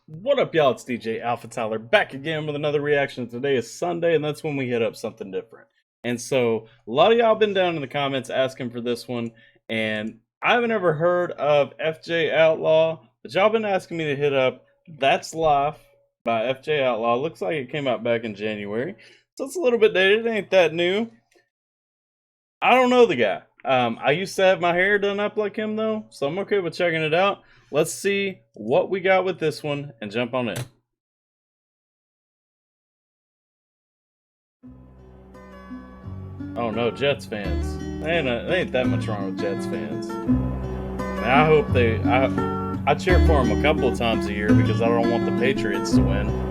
What up, y'all? It's DJ AlphaTyler back again with another reaction. Today is Sunday, and that's when we hit up something different. And so, a lot of y'all been down in the comments asking for this one, and I haven't ever heard of FJ Outlaw, but y'all been asking me to hit up That's Life by FJ Outlaw. Looks like it came out back in January, so it's a little bit dated. It ain't that new. I don't know the guy. I used to have my hair done up like him, though, so I'm okay with checking it out. Let's see what we got with this one and jump on in. Oh no, Jets fans. There ain't that much wrong with Jets fans. I hope I cheer for them a couple of times a year because I don't want the Patriots to win.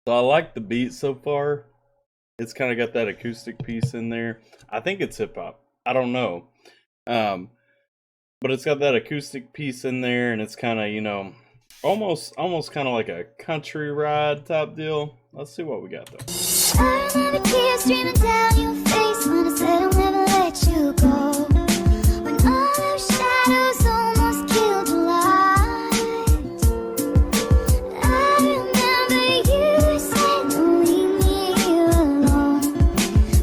So I like the beat so far. It's kind of got that acoustic piece in there. I think it's hip hop. I don't know. But it's got that acoustic piece in there, and it's kind of, you know, almost kind of like a country ride type deal. Let's see what we got though. I remember tears streaming down your face when I said I'll never let you go. When all those shadows almost killed the light. I remember you said don't leave me here alone.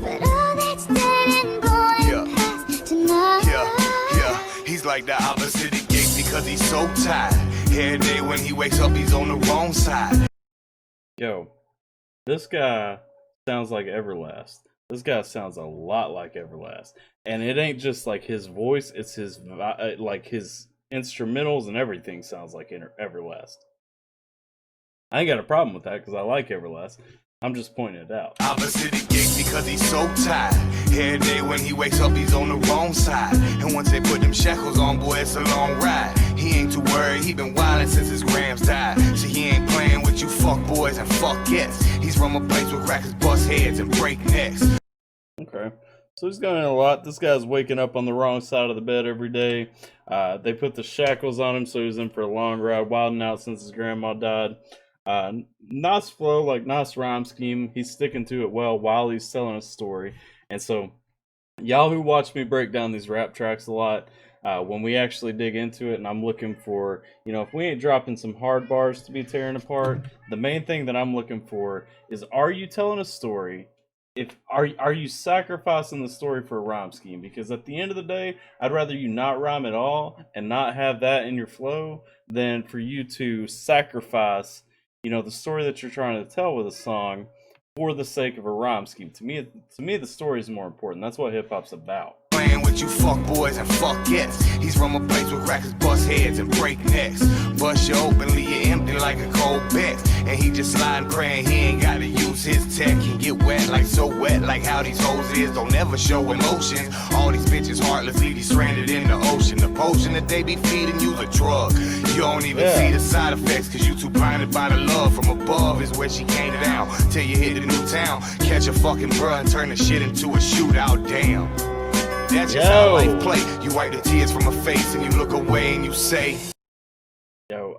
But all that's dead and gone and past tonight. Yeah. He's like the opposite of gay because he's so tired. Every day when he wakes up, he's on the wrong side. Yo, this guy sounds like Everlast. This guy sounds a lot like Everlast. And it ain't just like his voice, it's his like his instrumentals and everything sounds like Everlast. I ain't got a problem with that because I like Everlast. I'm just pointing it out. Opposite of gay because he's so tired. Every day when he wakes up, he's on the wrong side. And once they put them shackles on, boy, it's a long ride. He ain't too worried, he been wildin' since his grams died. So he ain't playing with you fuck boys and fuck yes. He's from a place where crackers bust heads and break necks. Okay, so he's going in a lot. This guy's waking up on the wrong side of the bed every day. They put the shackles on him, so he's in for a long ride, wilding out since his grandma died. Nice flow, like nice rhyme scheme. He's sticking to it well while he's telling a story. And so, y'all who watch me break down these rap tracks a lot, when we actually dig into it and I'm looking for, you know, if we ain't dropping some hard bars to be tearing apart, the main thing that I'm looking for is, are you telling a story? Are you sacrificing the story for a rhyme scheme? Because at the end of the day, I'd rather you not rhyme at all and not have that in your flow than for you to sacrifice, you know, the story that you're trying to tell with a song for the sake of a rhyme scheme. To me, the story is more important. That's what hip hop's about. Playing with you fuck boys and fuck yes. He's from a place where crackers bust heads and break necks. Bust you open, leave you empty like a cold bet. And he just sliding, praying he ain't gotta use his tech. He get wet like so wet, like how these hoes is. Don't ever show emotions. All these bitches heartless, leave you stranded in the ocean. The potion that they be feeding you's a drug. You don't even see the side effects, cause you too blinded by the love from above is where she came down. Till you hit the new town, catch a fucking bruh and turn the shit into a shootout. Damn. That's just how life play. You wipe the tears from her face and you look away and you say, Yo,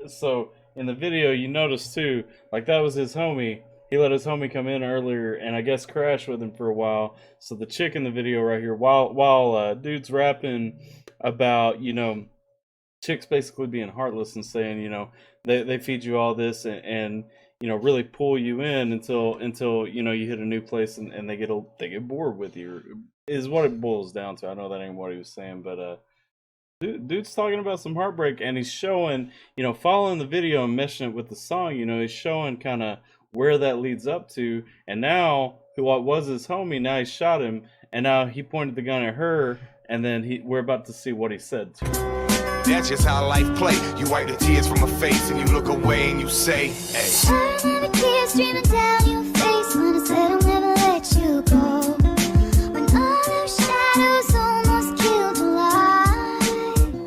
so in the video you notice too, like that was his homie. He let his homie come in earlier and I guess crash with him for a while. So the chick in the video right here, while dude's rapping about, you know, chicks basically being heartless and saying, you know, they feed you all this and you know, really pull you in until you know you hit a new place and they get bored with you, is what it boils down to. I know that ain't what he was saying, but dude's talking about some heartbreak and he's showing, you know, following the video and meshing it with the song, you know, he's showing kind of where that leads up to. And now what was his homie, now he shot him and now he pointed the gun at her and then we're about to see what he said to her. That's just how life play. You wipe the tears from her face and you look away and you say, hey. I remember tears streaming down your face when I said I'll never let you go. When all those shadows almost killed the light.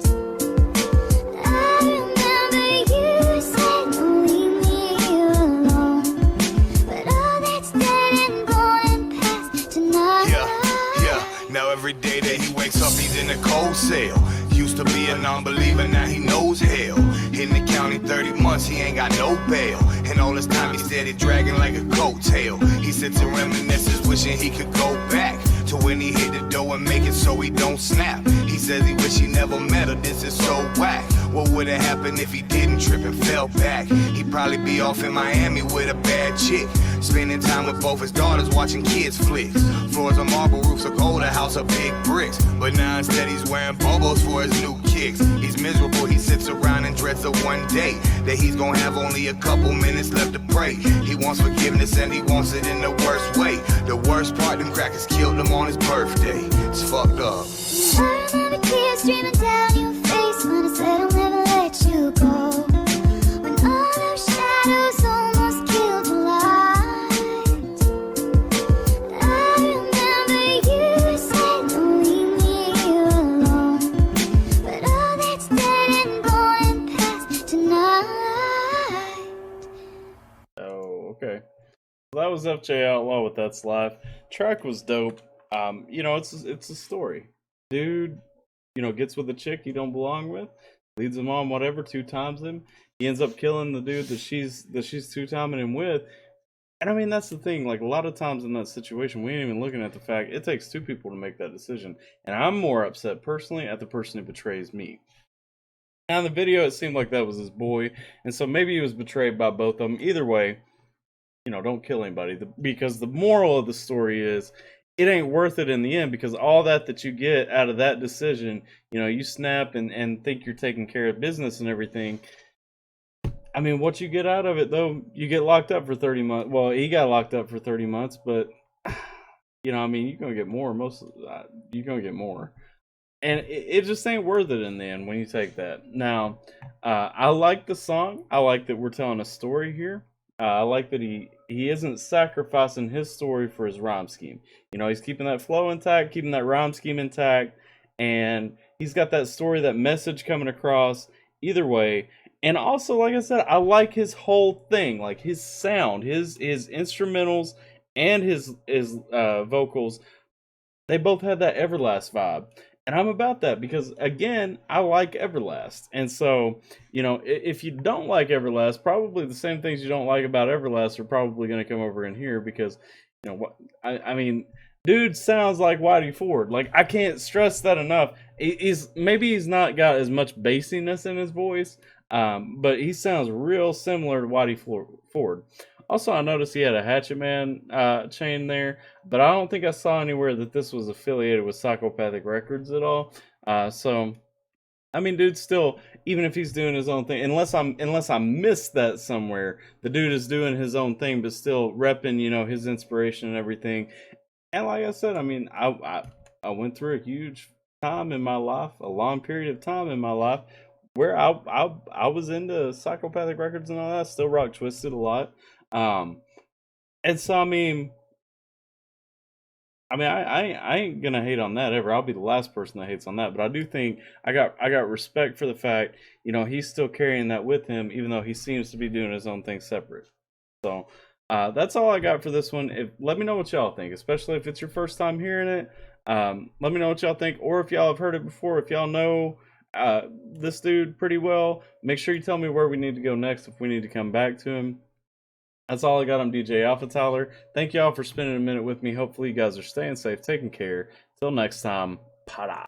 I remember you said don't leave me here alone. But all that's dead and gone and past tonight. Yeah. Now every day that he wakes up, he's in a cold cell. Used to be a non-believer, now he knows hell. In the county 30 months, he ain't got no bail. And And all this time he steady dragging like a coattail. He sits and reminisces, wishing he could go back to when he hit the door and make it so he don't snap. He says he wish he never met her, this is so whack. What would have happened if he didn't trip and fell back? He'd probably be off in Miami with a bad chick, spending time with both his daughters watching kids flicks. Floors of marble, roofs of gold, a house of big bricks. But now instead he's wearing bobos for his new kicks. He's miserable, he sits around and dreads the one day that he's gonna have only a couple minutes left to pray. He wants forgiveness and he wants it in the worst way. The worst part, them crackers killed him on his birthday. It's fucked up. I remember tears streaming down your face when I said I'll never let you go. When all those shadows almost killed your light. I remember you said don't leave me here alone. But all that's dead and gone and past tonight. Oh, okay. So that was FJ Outlaw with That's Life. Track was dope. You know, it's a story. Dude, you know, gets with a chick he don't belong with, leads him on whatever, 2-times him. He ends up killing the dude that she's 2-timing him with. And I mean, that's the thing. Like, a lot of times in that situation, we ain't even looking at the fact it takes 2 people to make that decision. And I'm more upset personally at the person who betrays me. Now in the video, it seemed like that was his boy, and so maybe he was betrayed by both of them. Either way, you know, don't kill anybody, because the moral of the story is it ain't worth it in the end, because all that you get out of that decision, you know, you snap and think you're taking care of business and everything. I mean, what you get out of it, though, you get locked up for 30 months. Well, he got locked up for 30 months, but, you know, I mean, you're going to get more. You're going to get more. And it just ain't worth it in the end when you take that. Now, I like the song. I like that we're telling a story here. I like that he isn't sacrificing his story for his rhyme scheme. You know, he's keeping that flow intact, keeping that rhyme scheme intact, and he's got that story, that message coming across either way. And also, like I said, I like his whole thing, like his sound, his instrumentals and his vocals. They both had that Everlast vibe. And I'm about that because, again, I like Everlast. And so, you know, if you don't like Everlast, probably the same things you don't like about Everlast are probably going to come over in here because, you know, what I mean, dude sounds like Whitey Ford. Like, I can't stress that enough. Maybe he's not got as much bassiness in his voice, but he sounds real similar to Whitey Ford. Also, I noticed he had a Hatchet Man chain there, but I don't think I saw anywhere that this was affiliated with Psychopathic Records at all. So, I mean, dude, still, even if he's doing his own thing, unless I missed that somewhere, the dude is doing his own thing, but still repping, you know, his inspiration and everything. And like I said, I mean, I went through a huge time in my life, a long period of time in my life, where I was into Psychopathic Records and all that. Still rock Twisted a lot. And so I mean I ain't gonna hate on that ever. I'll be the last person that hates on that, but I do think I got respect for the fact, you know, he's still carrying that with him, even though he seems to be doing his own thing separate. So that's all I got for this one. Let me know what y'all think, especially if it's your first time hearing it. Let me know what y'all think, or if y'all have heard it before, if y'all know this dude pretty well, make sure you tell me where we need to go next, if we need to come back to him. That's all I got. I'm DJ AlphaTyler. Thank y'all for spending a minute with me. Hopefully you guys are staying safe, taking care. Till next time, pada.